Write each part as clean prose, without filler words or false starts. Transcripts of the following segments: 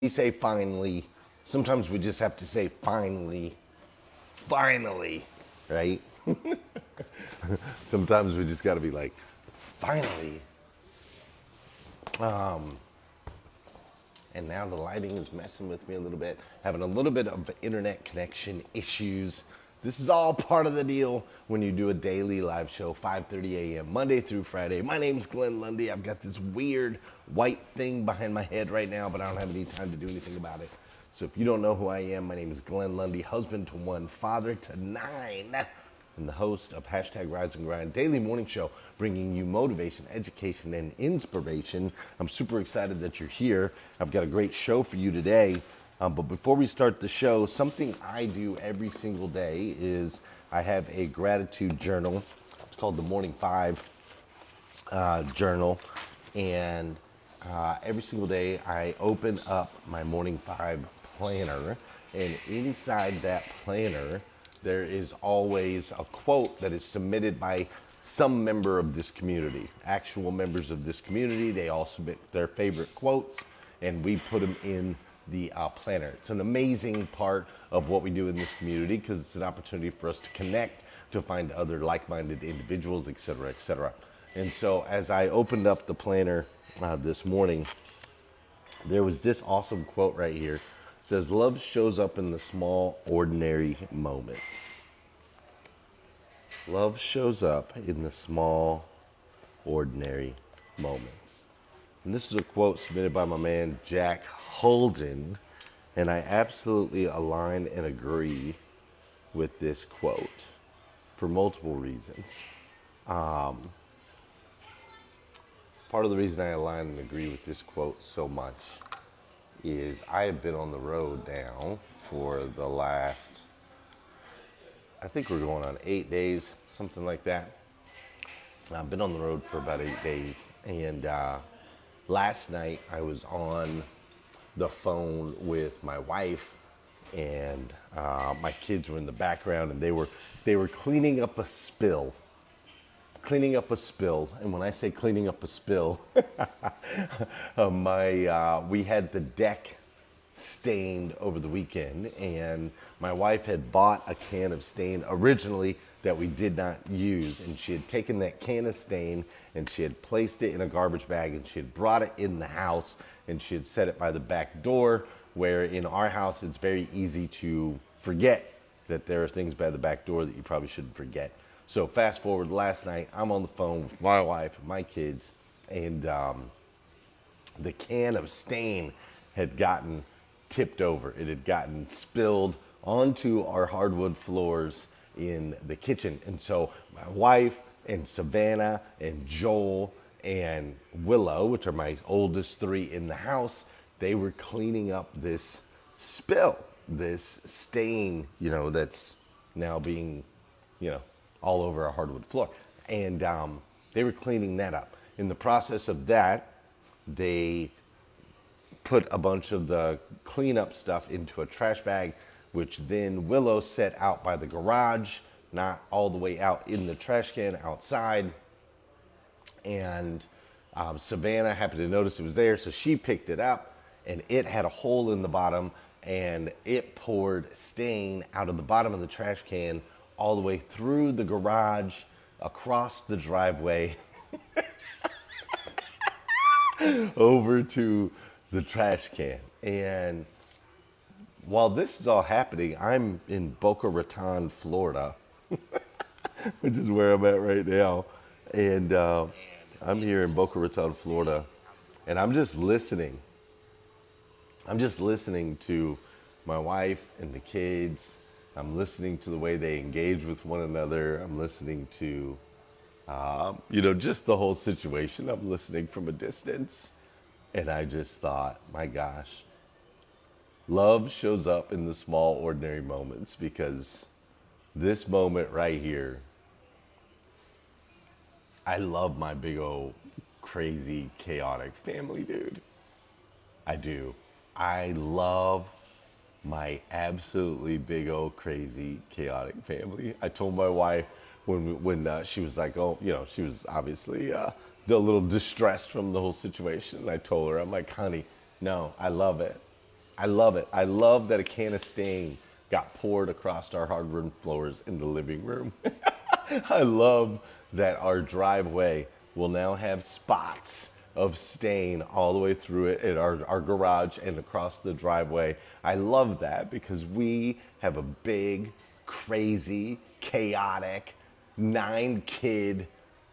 We say finally. Sometimes we just have to say finally. Finally, right? Sometimes we just got to be like, finally. And now the lighting is messing with me a little bit, having a little bit of internet connection issues. This is all part of the deal when you do a daily live show, 5:30 a.m. Monday through Friday. My name's Glenn Lundy. I've got this weird white thing behind my head right now, but I don't have any time to do anything about it. So if you don't know who I am, my name is Glenn Lundy, husband to one, father to nine, and the host of hashtag Rise and Grind daily morning show, bringing you motivation, education, and inspiration. I'm super excited that you're here. I've got a great show for you today. But before we start the show, something I do every single day is I have a gratitude journal. It's called the Morning Five journal. And every single day I open up my Morning Five planner. And inside that planner, there is always a quote that is submitted by some member of this community. Actual members of this community, they all submit their favorite quotes, and we put them in the planner. It's an amazing part of what we do in this community because it's an opportunity for us to connect, to find other like-minded individuals, et cetera, et cetera. And so as I opened up the planner this morning, there was this awesome quote right here. It says, "Love shows up in the small, ordinary moments." Love shows up in the small, ordinary moments. And this is a quote submitted by my man, Jack Holden. And I absolutely align and agree with this quote for multiple reasons. Part of the reason I align and agree with this quote so much is I have been on the road now for the last, I think we're going on 8 days, something like that. I've been on the road for about 8 days, and last night I was on the phone with my wife, and my kids were in the background, and they were cleaning up a spill. Cleaning up a spill, and when I say cleaning up a spill, we had the deck stained over the weekend, and my wife had bought a can of stain originally that we did not use, and she had taken that can of stain and she had placed it in a garbage bag, and she had brought it in the house, and she had set it by the back door, where in our house it's very easy to forget that there are things by the back door that you probably shouldn't forget. So fast forward last night, I'm on the phone with my wife and my kids, and the can of stain had gotten tipped over. It had gotten spilled onto our hardwood floors in the kitchen. And so my wife and Savannah and Joel and Willow, which are my oldest three in the house, they were cleaning up this spill, this stain, that's now being, all over a hardwood floor. And they were cleaning that up. In the process of that, they put a bunch of the cleanup stuff into a trash bag, which then Willow set out by the garage, not all the way out in the trash can outside. And Savannah happened to notice it was there, so she picked it up, and it had a hole in the bottom, and it poured stain out of the bottom of the trash can all the way through the garage, across the driveway, over to the trash can. And while this is all happening, I'm in Boca Raton, Florida, which is where I'm at right now. And I'm here in Boca Raton, Florida, and I'm just listening. I'm just listening to my wife and the kids. I'm listening to the way they engage with one another. I'm listening to, just the whole situation. I'm listening from a distance. And I just thought, my gosh, love shows up in the small, ordinary moments, because this moment right here, I love my big old crazy, chaotic family, dude. I do. I love my absolutely big old crazy chaotic family. I told my wife when she was like, oh, she was obviously a little distressed from the whole situation. And I told her, I'm like, honey, no, I love it. I love it. I love that a can of stain got poured across our hardwood floors in the living room. I love that our driveway will now have spots of stain all the way through it in our garage and across the driveway. I love that because we have a big, crazy, chaotic, 9-kid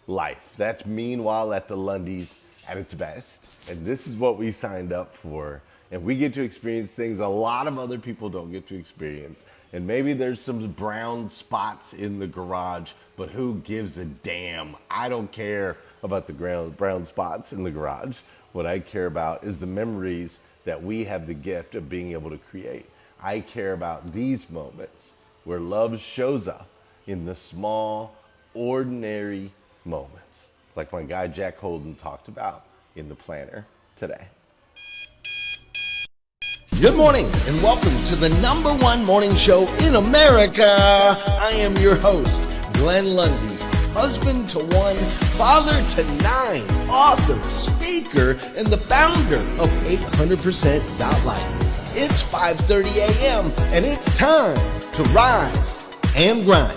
life. That's meanwhile at the Lundys at its best. And this is what we signed up for. And we get to experience things a lot of other people don't get to experience. And maybe there's some brown spots in the garage, but who gives a damn? I don't care about the brown spots in the garage. What I care about is the memories that we have the gift of being able to create. I care about these moments where love shows up in the small, ordinary moments, like my guy Jack Holden talked about in the planner today. Good morning and welcome to the #1 morning show in America. I am your host, Glenn Lundy, husband to 1, father to 9, author, speaker, and the founder of 800%.life. It's 5:30 a.m. and it's time to rise and grind.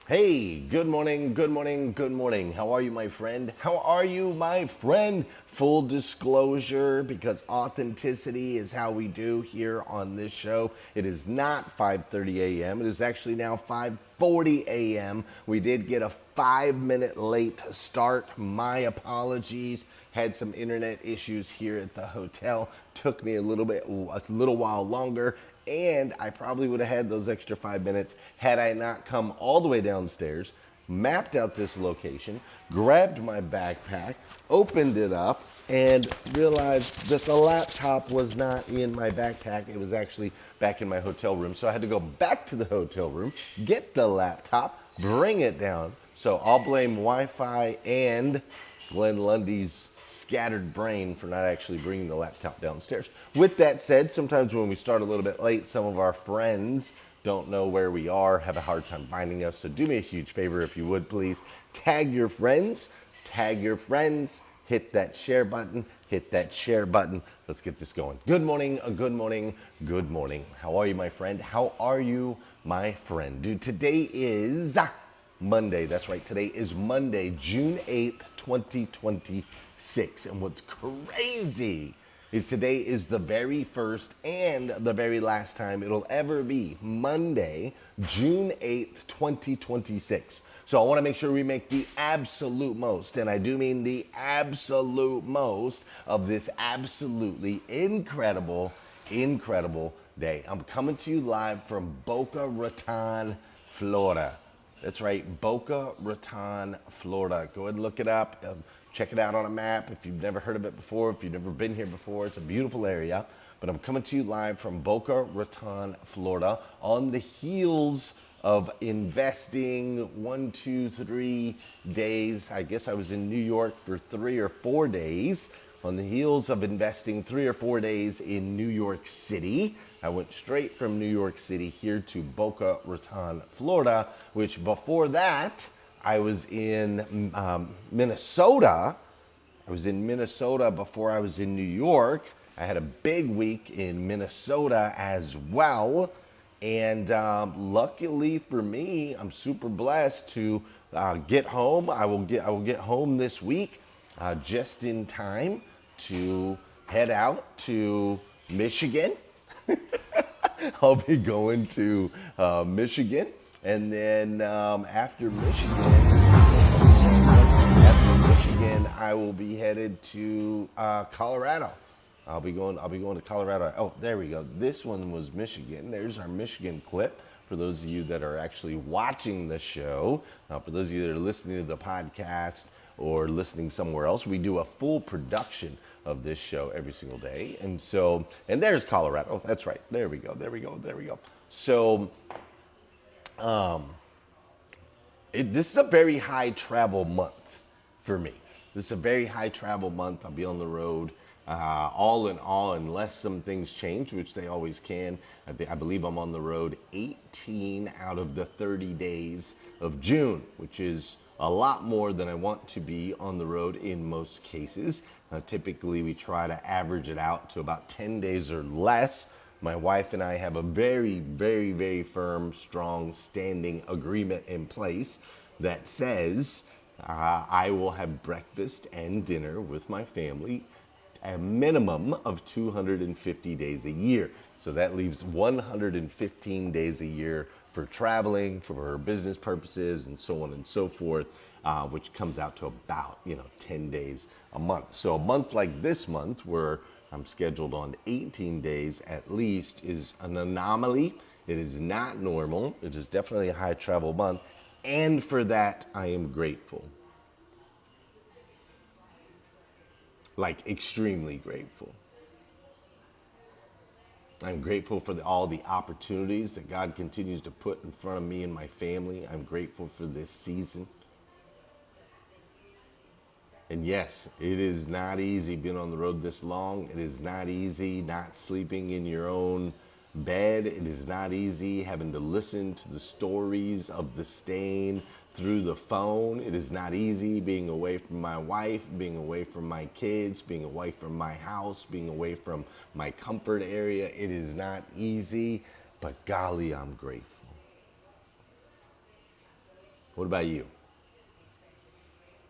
Hey, good morning, good morning, good morning. How are you, my friend? How are you, my friend? Full disclosure, because authenticity is how we do here on this show. It is not 5:30 a.m. It is actually now 5:40 a.m. We did get a 5-minute late start. My apologies. Had some internet issues here at the hotel. Took me a little while longer. And I probably would have had those extra 5 minutes had I not come all the way downstairs, mapped out this location, grabbed my backpack, opened it up, and realized that the laptop was not in my backpack. It was actually back in my hotel room. So I had to go back to the hotel room, get the laptop, bring it down. So I'll blame Wi-Fi and Glenn Lundy's scattered brain for not actually bringing the laptop downstairs. With that said, sometimes when we start a little bit late, some of our friends don't know where we are, have a hard time finding us. So do me a huge favor if you would, please. Tag your friends, hit that share button, Let's get this going. Good morning, good morning, good morning. How are you, my friend? How are you, my friend? Dude, today is Monday. That's right, today is Monday, June 8th, 2026. And what's crazy is today is the very first and the very last time it'll ever be Monday, June 8th, 2026. So I want to make sure we make the absolute most, and I do mean the absolute most, of this absolutely incredible day. I'm coming to you live from Boca Raton, Florida. That's right, Boca Raton, Florida. Go ahead and look it up. Check it out on a map if you've never heard of it before, if you've never been here before. It's a beautiful area. But I'm coming to you live from Boca Raton, Florida, on the heels of investing 3 days. I guess I was in New York for 3 or 4 days. On the heels of investing 3 or 4 days in New York City, I went straight from New York City here to Boca Raton, Florida, which before that, I was in Minnesota. I was in Minnesota before I was in New York. I had a big week in Minnesota as well. And luckily for me, I'm super blessed to get home. I will get home this week just in time to head out to Michigan. I'll be going to Michigan. And then after Michigan, I will be headed to Colorado. I'll be going to Colorado. Oh, there we go. This one was Michigan. There's our Michigan clip. For those of you that are actually watching the show, for those of you that are listening to the podcast or listening somewhere else, we do a full production of this show every single day. And so, and there's Colorado. That's right. There we go. So, this is a very high travel month for me. This is a very high travel month. I'll be on the road all in all, unless some things change, which they always can. I believe I'm on the road 18 out of the 30 days of June, which is a lot more than I want to be on the road in most cases. Typically, we try to average it out to about 10 days or less. My wife and I have a very, very, very firm, strong, standing agreement in place that says I will have breakfast and dinner with my family a minimum of 250 days a year. So that leaves 115 days a year for traveling, for business purposes, and so on and so forth, which comes out to about 10 days a month. So a month like this month, where I'm scheduled on 18 days at least, is an anomaly. It is not normal. It is definitely a high travel month, and for that I am grateful. Like, extremely grateful. I'm grateful for all the opportunities that God continues to put in front of me and my family. I'm grateful for this season. And yes, it is not easy being on the road this long. It is not easy not sleeping in your own bed. It is not easy having to listen to the stories of the stain through the phone. It is not easy being away from my wife, being away from my kids, being away from my house, being away from my comfort area. It is not easy, but golly, I'm grateful. What about you?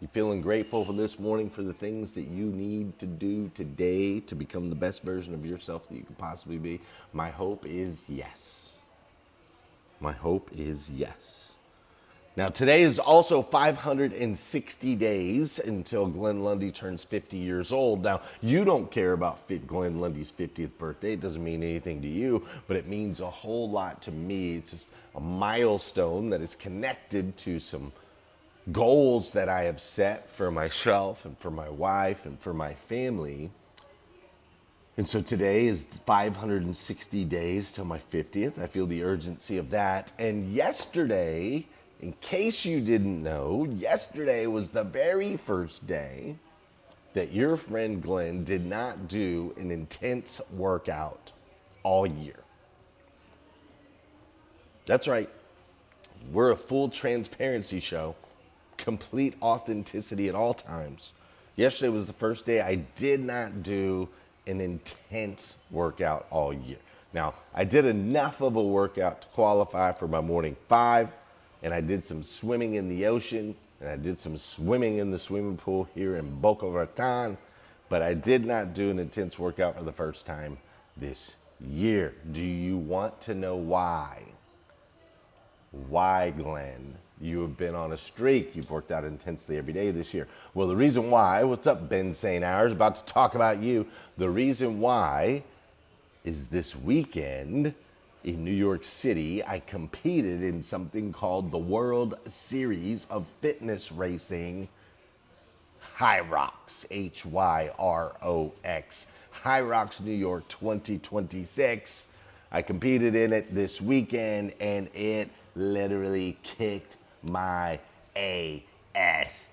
You feeling grateful for this morning for the things that you need to do today to become the best version of yourself that you can possibly be? My hope is yes. My hope is yes. Now, today is also 560 days until Glenn Lundy turns 50 years old. Now, you don't care about Glenn Lundy's 50th birthday. It doesn't mean anything to you, but it means a whole lot to me. It's just a milestone that is connected to some goals that I have set for myself and for my wife and for my family. And so today is 560 days till my 50th. I feel the urgency of that. And yesterday, in case you didn't know, yesterday was the very first day that your friend Glenn did not do an intense workout all year. That's right. We're a full transparency show. Complete authenticity at all times. Yesterday was the first day I did not do an intense workout all year. Now, I did enough of a workout to qualify for my morning 5, and I did some swimming in the ocean, and I did some swimming in the swimming pool here in Boca Raton, but I did not do an intense workout for the first time this year. Do you want to know why? Why, Glenn? You have been on a streak. You've worked out intensely every day this year. Well, the reason why, what's up, Ben St. Hours? About to talk about you. The reason why is this weekend in New York City, I competed in something called the World Series of Fitness Racing, HYROX, HYROX, HYROX New York 2026. I competed in it this weekend, and it literally kicked my ass.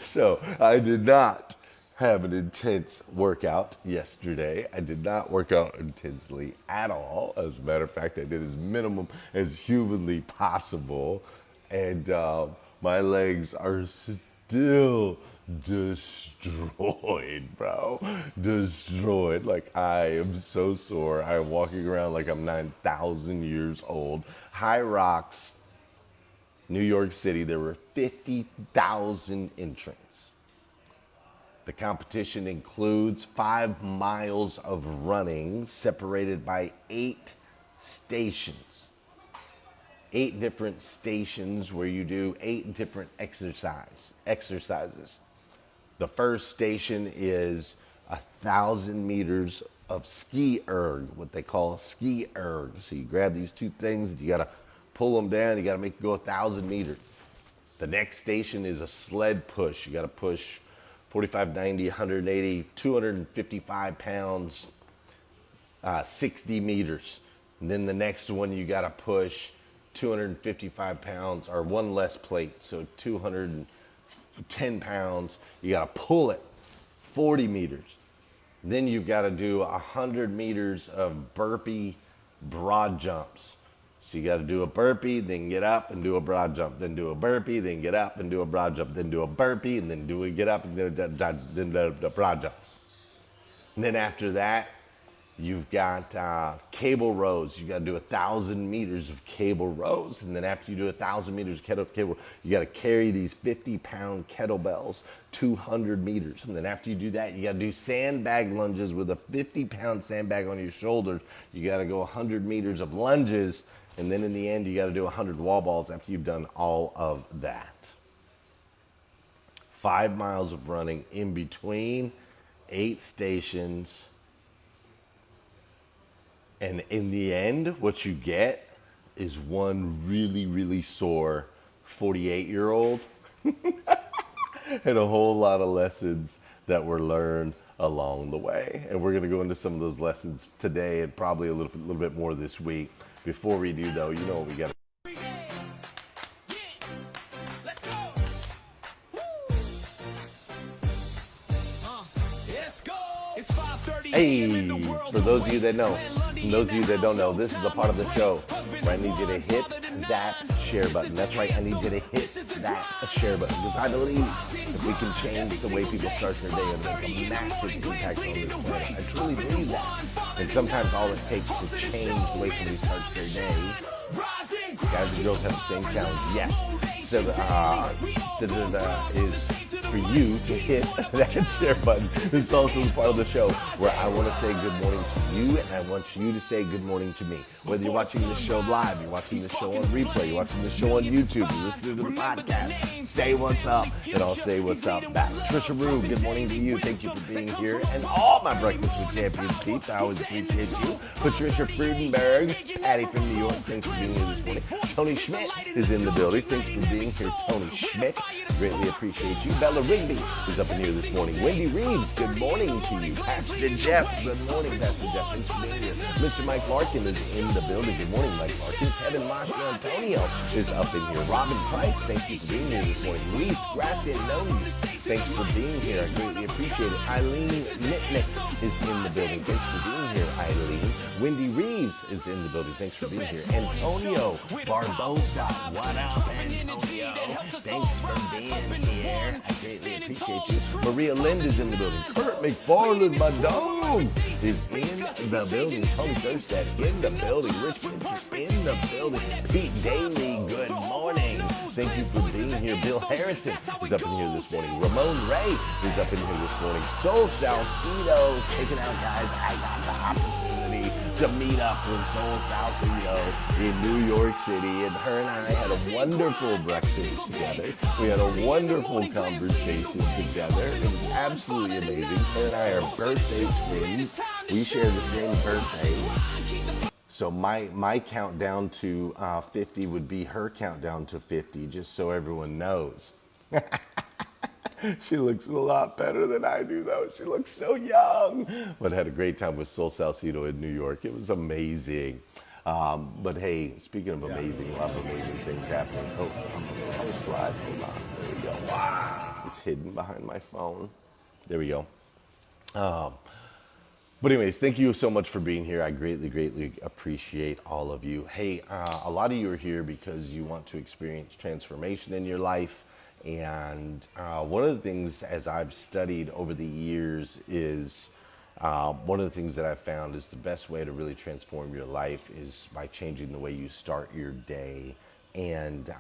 So I did not have an intense workout yesterday. I did not work out intensely at all. As a matter of fact, I did as minimum as humanly possible. And my legs are still destroyed, bro. Destroyed. Like, I am so sore. I'm walking around like I'm 9,000 years old. HYROX New York City, there were 50,000 entrants. The competition includes 5 miles of running separated by 8 stations. 8 different stations where you do 8 different exercises. The first station is 1,000 meters of ski erg, what they call ski erg. So you grab these 2 things and you gotta pull them down, you gotta make it go 1,000 meters. The next station is a sled push. You gotta push 45, 90, 180, 255 pounds, 60 meters. And then the next one you gotta push 255 pounds or 1 less plate, so 210 pounds. You gotta pull it 40 meters. Then you've gotta do 100 meters of burpee broad jumps. So you got to do a burpee, then get up and do a broad jump, then do a burpee, then get up and do a broad jump, then do a burpee, and then get up and then do a broad jump. And then after that, you've got cable rows. You got to do 1,000 meters of cable rows. And then after you do 1,000 meters of cable, you got to carry these 50-pound kettlebells 200 meters. And then after you do that, you got to do sandbag lunges with a 50-pound sandbag on your shoulders. You got to go 100 meters of lunges. And then in the end, you got to do 100 wall balls after you've done all of that. 5 miles of running in between 8 stations. And in the end, what you get is one really, really sore 48-year-old and a whole lot of lessons that were learned along the way. And we're going to go into some of those lessons today and probably a little bit more this week. Before we do, though, you know what we got to. Hey, for those of you that know, and those of you that don't know, this is the part of the show where I need you to hit that share button. That's right, I need you to hit that share button because I believe if we can change the way people start their day, it'll make a massive impact on this planet. I truly believe that. And sometimes all it takes to change the way somebody starts their day, guys and girls have the same challenge. Yes. So is for you to hit that share button. This is also part of the show where I want to say good morning to you and I want you to say good morning to me. Whether you're watching this show live, you're watching this show on replay, you're watching this show on YouTube, you're listening to the podcast, say what's up and I'll say what's up back. Trisha Rue, good morning to you. Thank you for being here. And all my Breakfast with Champions peeps, I always appreciate you. Patricia Friedenberg, Patty from New York, thanks for being here this morning. Tony Schmidt is in the building. Thanks for being here, Tony Schmidt. Greatly appreciate you. Bella Rigby is up in here this morning. Wendy Reeves, good morning to you. Pastor Jeff, good morning, Pastor Jeff. Thanks for being here. Mr. Mike Larkin is in the building. Good morning, Mike Larkin. Kevin Masha Antonio is up in here. Robin Price, thank you for being here this morning. Luis Gracianones, thanks for being here. I greatly appreciate it. Eileen Mitnick is in the building. Thanks for being here, Eileen. Wendy Reeves is in the building. Thanks for being here. Antonio Barbosa, what up, Antonio? Thanks for being here. I greatly appreciate you. Maria Lind is in the building. Kurt McFarland, my dog, is in the building. Tony Thurstad in the building. Rich Pinter in the building. Pete Daly, good morning. Thank you for being here. Bill Harrison is up in here this morning. Ramon Ray is up in here this morning. Soul Salcedo, check it out, guys. I got the opportunity to meet up with Soul Salcedo in New York City, and her and I had a wonderful breakfast together. We had a wonderful conversation together. It was absolutely amazing. Her and I are birthday twins. We share the same birthday. So my countdown to 50 would be her countdown to 50, just so everyone knows. She looks a lot better than I do, though. She looks so young. But I had a great time with Soul Salcedo in New York. It was amazing. But hey, speaking of amazing, a lot of amazing things happening. Oh, I'm gonna slide. Hold on. There we go. Wow. It's hidden behind my phone. There we go. But anyways, thank you so much for being here. I greatly, greatly appreciate all of you. Hey, a lot of you are here because you want to experience transformation in your life. And one of the things, as I've studied over the years, is one of the things that I've found is the best way to really transform your life is by changing the way you start your day. And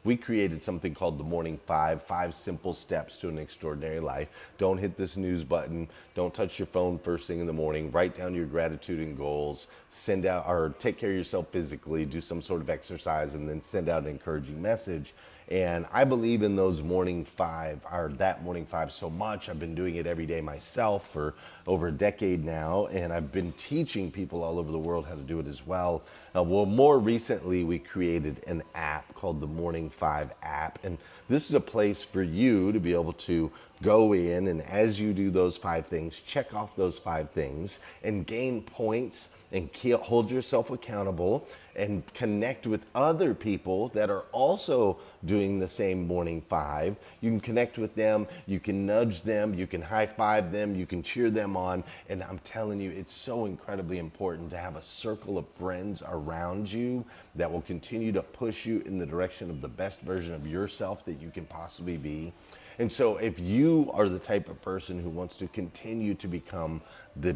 we created something called the Morning 5 simple steps to an extraordinary life. Don't hit the snooze button. Don't touch your phone first thing in the morning. Write down your gratitude and goals. Send out, or take care of yourself physically, do some sort of exercise, and then send out an encouraging message. And I believe in those morning 5, or that morning 5 so much. I've been doing it every day myself for over a decade now, and I've been teaching people all over the world how to do it as well. Well, more recently, we created an app called the Morning 5 app, and this is a place for you to be able to go in, and as you do those 5 things, check off those 5 things and gain points and hold yourself accountable and connect with other people that are also doing the same morning 5. You can connect with them, you can nudge them, you can high five them, you can cheer them on. And I'm telling you, it's so incredibly important to have a circle of friends around you that will continue to push you in the direction of the best version of yourself that you can possibly be. And so if you are the type of person who wants to continue to become the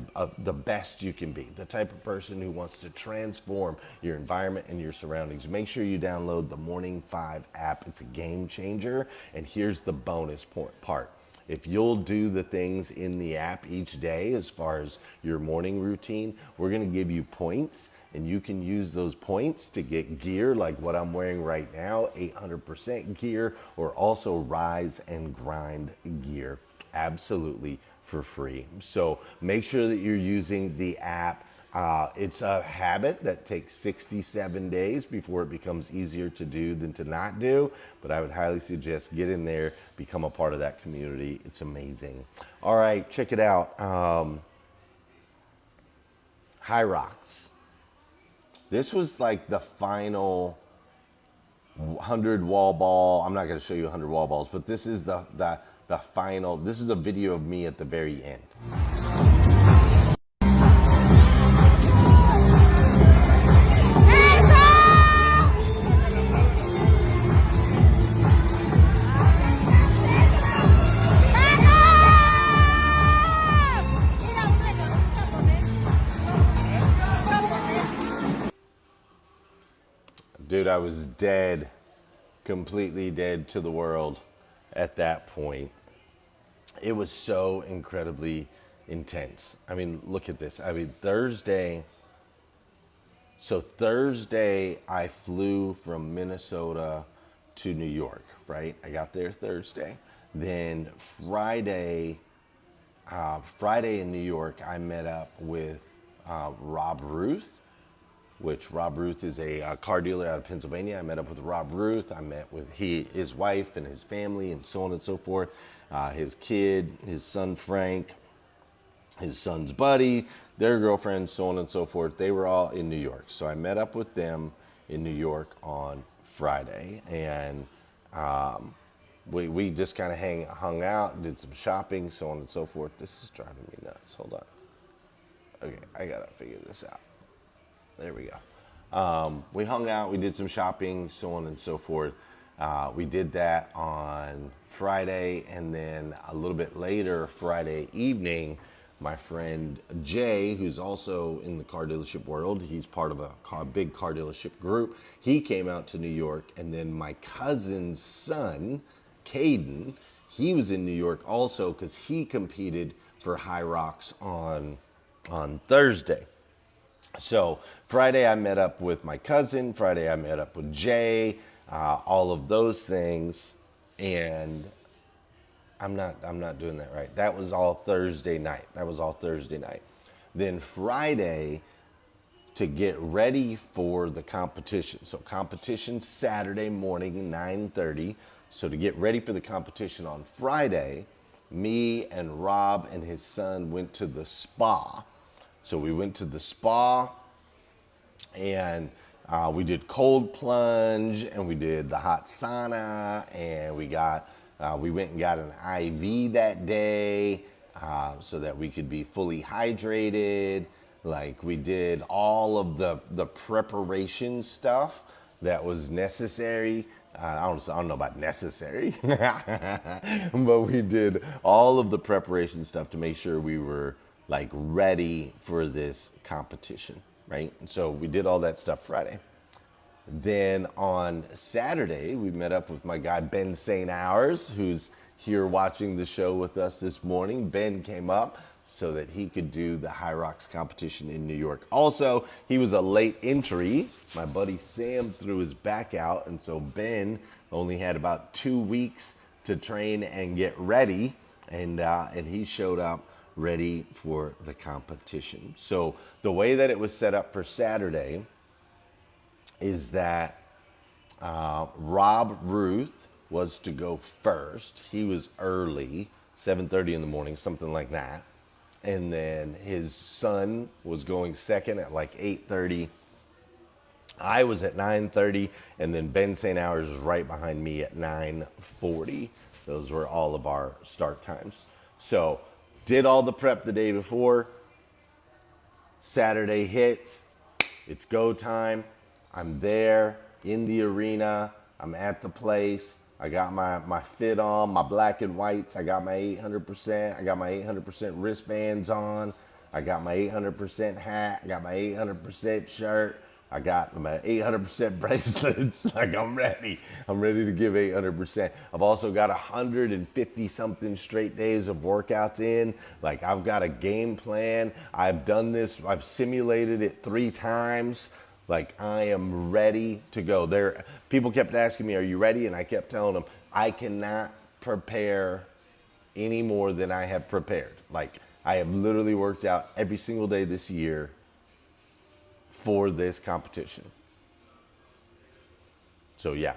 best you can be, the type of person who wants to transform your environment and your surroundings, make sure you download the Morning 5 app. It's a game changer. And here's the bonus part. If you'll do the things in the app each day as far as your morning routine, we're going to give you points, and you can use those points to get gear like what I'm wearing right now, 800% gear, or also rise and grind gear, absolutely for free. So make sure that you're using the app. It's a habit that takes 67 days before it becomes easier to do than to not do, but I would highly suggest get in there, become a part of that community. It's amazing. All right, check it out. HYROX. This was like the final 100 wall ball. I'm not going to show you 100 wall balls, but this is the final. This is a video of me at the very end. Dude, I was dead, completely dead to the world at that point. It was so incredibly intense. I mean, look at this. I mean, Thursday I flew from Minnesota to New York, right? I got there Thursday. Then Friday in New York, I met up with Rob Ruth, which Rob Ruth is a car dealer out of Pennsylvania. I met up with Rob Ruth. I met with his wife and his family and so on and so forth. His kid, his son Frank, his son's buddy, their girlfriends, so on and so forth. They were all in New York. So I met up with them in New York on Friday. And we just kind of hung out, did some shopping, so on and so forth. This is driving me nuts. Hold on. Okay, I got to figure this out. There we go. We hung out, we did some shopping, so on and so forth. We did that on Friday, and then a little bit later, Friday evening, my friend Jay, who's also in the car dealership world, he's part of a big car dealership group, he came out to New York, and then my cousin's son, Caden, he was in New York also because he competed for HYROX on Thursday. So Friday I met up with my cousin, Friday I met up with Jay, all of those things, and I'm not doing that right. That was all Thursday night. Then Friday, to get ready for the competition. So competition Saturday morning, 9:30. So to get ready for the competition on Friday, me and Rob and his son went to the spa. So we went to the spa, and we did cold plunge, and we did the hot sauna, and we went and got an IV that day so that we could be fully hydrated. Like, we did all of the preparation stuff that was necessary. I don't know about necessary, but we did all of the preparation stuff to make sure we were like ready for this competition, right? And so we did all that stuff Friday. Then on Saturday, we met up with my guy, Ben St. Hours, who's here watching the show with us this morning. Ben came up so that he could do the HYROX competition in New York. Also, he was a late entry. My buddy Sam threw his back out, and so Ben only had about 2 weeks to train and get ready, and he showed up ready for the competition. So the way that it was set up for Saturday is that Rob Ruth was to go first. He was early, 7:30 in the morning, something like that. And then his son was going second at like 8:30. I was at 9:30, and then Ben St. Hours was right behind me at 9:40. Those were all of our start times. So did all the prep the day before. Saturday hits. It's go time. I'm there in the arena. I'm at the place. I got my fit on, my black and whites. I got my 800%. I got my 800% wristbands on. I got my 800% hat. I got my 800% shirt. I got my 800% bracelets. Like, I'm ready. I'm ready to give 800%. I've also got 150 something straight days of workouts in. Like, I've got a game plan. I've done this. I've simulated it 3 times. Like, I am ready to go. There, people kept asking me, "Are you ready?" And I kept telling them, I cannot prepare any more than I have prepared. Like, I have literally worked out every single day this year for this competition. So yeah,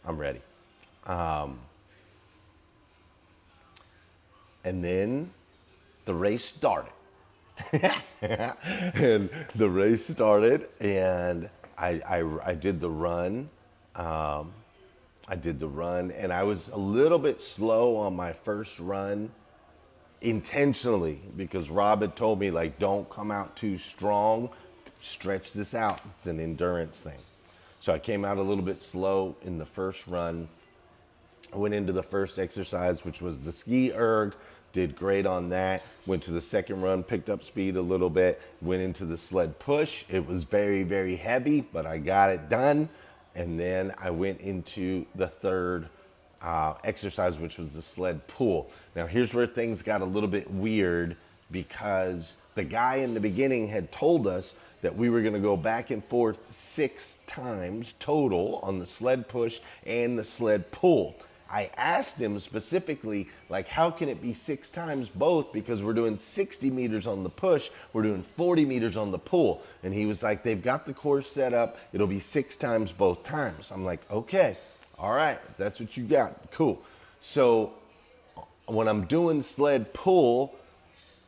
I'm ready. And then the race started. And the race started, and I did the run. I did the run, and I was a little bit slow on my first run intentionally, because Rob had told me, like, don't come out too strong, stretch this out. It's an endurance thing. So I came out a little bit slow in the first run. I went into the first exercise, which was the ski erg, did great on that. Went to the second run, picked up speed a little bit, went into the sled push. It was very, very heavy, but I got it done. And then I went into the third exercise, which was the sled pull. Now here's where things got a little bit weird, because the guy in the beginning had told us that we were gonna go back and forth 6 times total on the sled push and the sled pull. I asked him specifically, like, how can it be 6 times both? Because we're doing 60 meters on the push, we're doing 40 meters on the pull. And he was like, they've got the course set up, it'll be 6 times both times. I'm like, okay, all right, that's what you got, cool. So when I'm doing sled pull,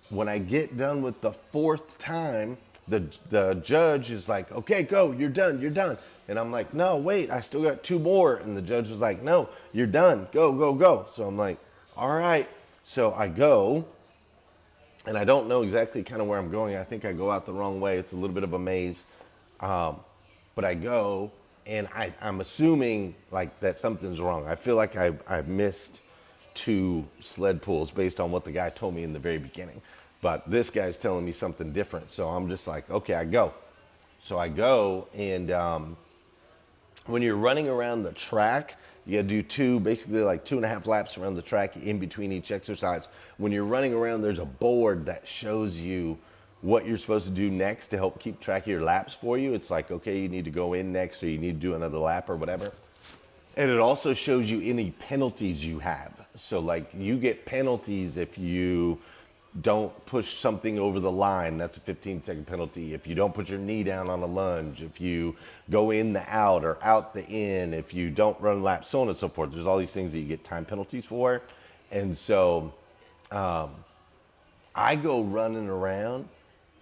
when I get done with the 4th time, the judge is like, okay, go, you're done, you're done. And I'm like, no, wait, I still got 2 more. And the judge was like, no, you're done, go, go, go. So I'm like, all right. So I go, and I don't know exactly kind of where I'm going. I think I go out the wrong way. It's a little bit of a maze. But I go, and I'm assuming like that something's wrong. I feel like I've missed 2 sled pulls based on what the guy told me in the very beginning. But this guy's telling me something different. So I'm just like, okay, I go. So I go, and when you're running around the track, you gotta do basically like 2.5 laps around the track in between each exercise. When you're running around, there's a board that shows you what you're supposed to do next to help keep track of your laps for you. It's like, okay, you need to go in next, or you need to do another lap or whatever. And it also shows you any penalties you have. So like, you get penalties if you don't push something over the line, that's a 15-second penalty. If you don't put your knee down on a lunge, if you go in the out or out the in, if you don't run laps, so on and so forth. There's all these things that you get time penalties for. And so I go running around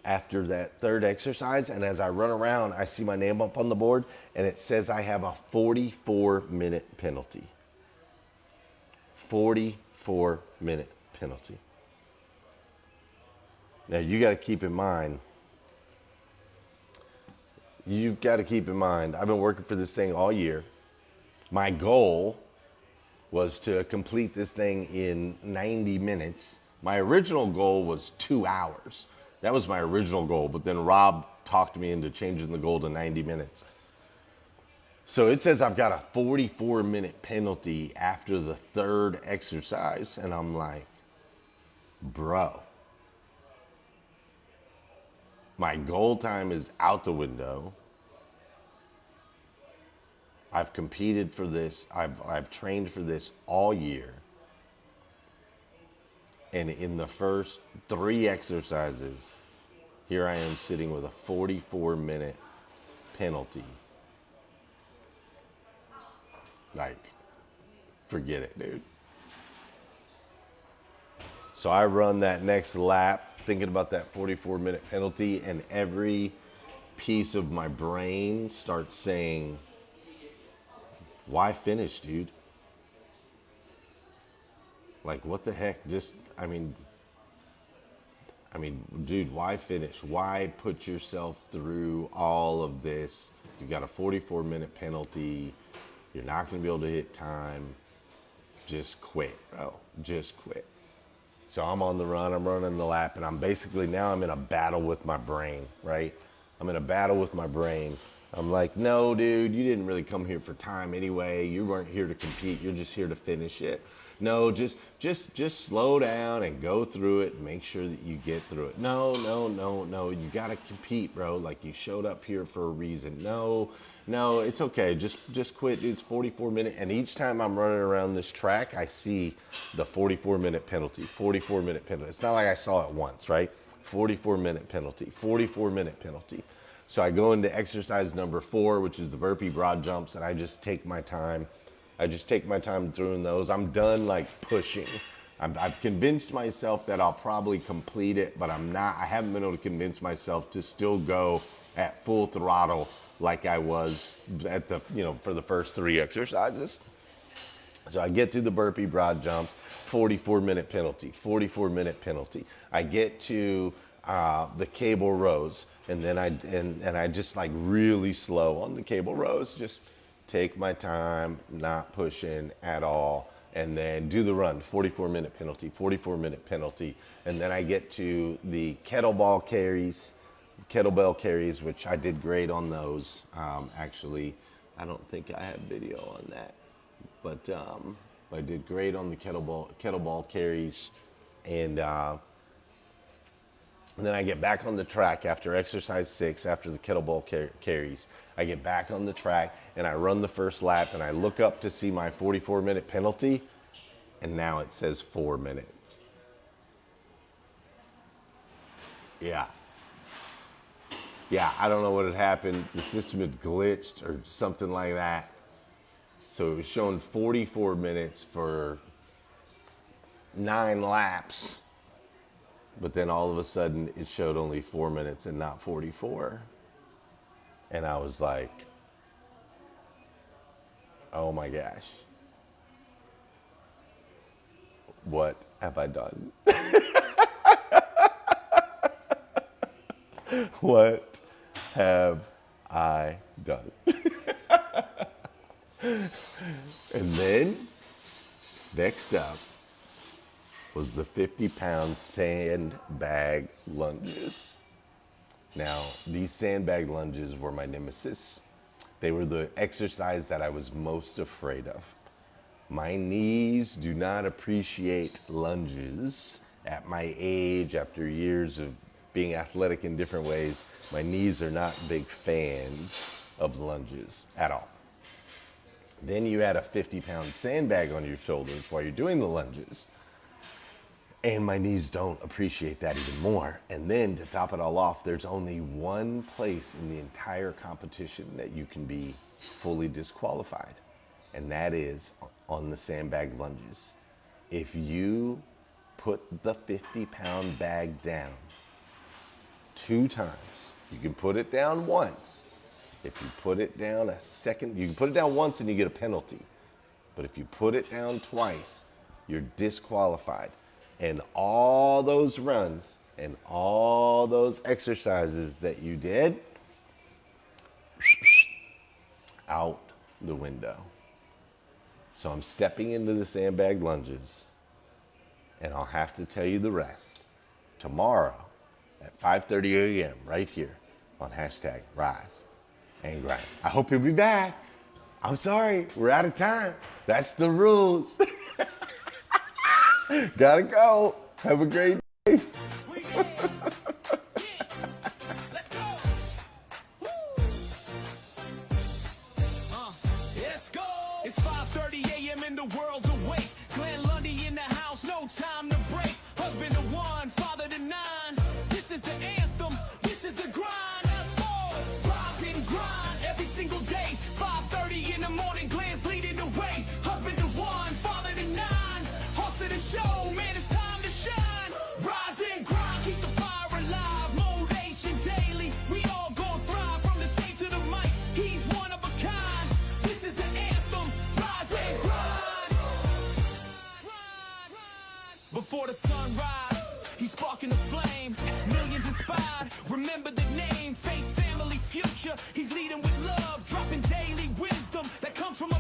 after that 3rd exercise, and as I run around, I see my name up on the board, and it says I have a 44-minute penalty. 44-minute penalty. Now, you got to keep in mind, I've been working for this thing all year. My goal was to complete this thing in 90 minutes. My original goal was 2 hours. That was my original goal, but then Rob talked me into changing the goal to 90 minutes. So it says I've got a 44-minute penalty after the 3rd exercise, and I'm like, bro. My goal time is out the window. I've competed for this. I've trained for this all year. And in the first 3 exercises, here I am sitting with a 44-minute penalty. Like, forget it, dude. So I run that next lap, thinking about that 44-minute penalty, and every piece of my brain starts saying, why finish, dude? Like, what the heck? I mean, dude, why finish? Why put yourself through all of this? You got a 44-minute penalty. You're not going to be able to hit time. Just quit, bro. Just quit. So I'm on the run. I'm running the lap, and I'm in a battle with my brain, right? I'm in a battle with my brain. I'm like, no, dude, you didn't really come here for time anyway. You weren't here to compete. You're just here to finish it. No, just slow down and go through it and make sure that you get through it. No. You gotta compete, bro. Like, you showed up here for a reason. No, it's okay. Just quit. It's 44-minute. And each time I'm running around this track, I see the 44-minute penalty. 44-minute penalty. It's not like I saw it once, right? 44-minute penalty. 44-minute penalty. So I go into exercise number 4, which is the burpee broad jumps, and I just take my time. Doing those. I'm done like pushing. I've convinced myself that I'll probably complete it, but I haven't been able to convince myself to still go at full throttle like I was at for the first 3 exercises. So I get through the burpee broad jumps, 44-minute penalty, 44-minute penalty. I get to the cable rows, and then I just like really slow on the cable rows, just take my time, not pushing at all, and then do the run, 44-minute penalty, 44-minute penalty. And then I get to the kettlebell carries, which I did great on those. Actually, I don't think I have video on that, but I did great on the kettlebell carries. And then I get back on the track after exercise 6, after the kettlebell carries. I get back on the track and I run the first lap, and I look up to see my 44-minute penalty, and now it says 4 minutes. Yeah, I don't know what had happened. The system had glitched or something like that. So it was showing 44 minutes for 9 laps. But then all of a sudden it showed only 4 minutes and not 44. And I was like, oh my gosh, what have I done? What have I done? And then next up was the 50-pound sandbag lunges. Now, these sandbag lunges were my nemesis. They were the exercise that I was most afraid of. My knees do not appreciate lunges. At my age, after years of being athletic in different ways, my knees are not big fans of lunges at all. Then you add a 50-pound sandbag on your shoulders while you're doing the lunges, and my knees don't appreciate that even more. And then to top it all off, there's only one place in the entire competition that you can be fully disqualified, and that is on the sandbag lunges. If you put the 50-pound bag down 2 times, you can put it down once. If you put it down a second, you can put it down once and you get a penalty. But if you put it down twice, you're disqualified. And all those runs and all those exercises that you did, out the window. So I'm stepping into the sandbag lunges, and I'll have to tell you the rest tomorrow at 5:30 a.m. right here on #RiseandGrind. I hope you'll be back. I'm sorry, we're out of time. That's the rules. Gotta go. Have a great day. Let's go. It's 5:30 a.m. and the world's awake. Glenn Lundy in the house, no time to break. Husband to 1, father to 9. This is the anthem. This is the grind. Let's go. Rise and grind every single day. 5:30 in the morning, Glenn's leading the way. Husband to 1, father to 9. Hustle the show, man, it's time to shine. Rise and grind, keep the Before the sunrise, he's sparking the flame. Millions inspired, remember the name. Faith, family, future. He's leading with love, dropping daily wisdom that comes from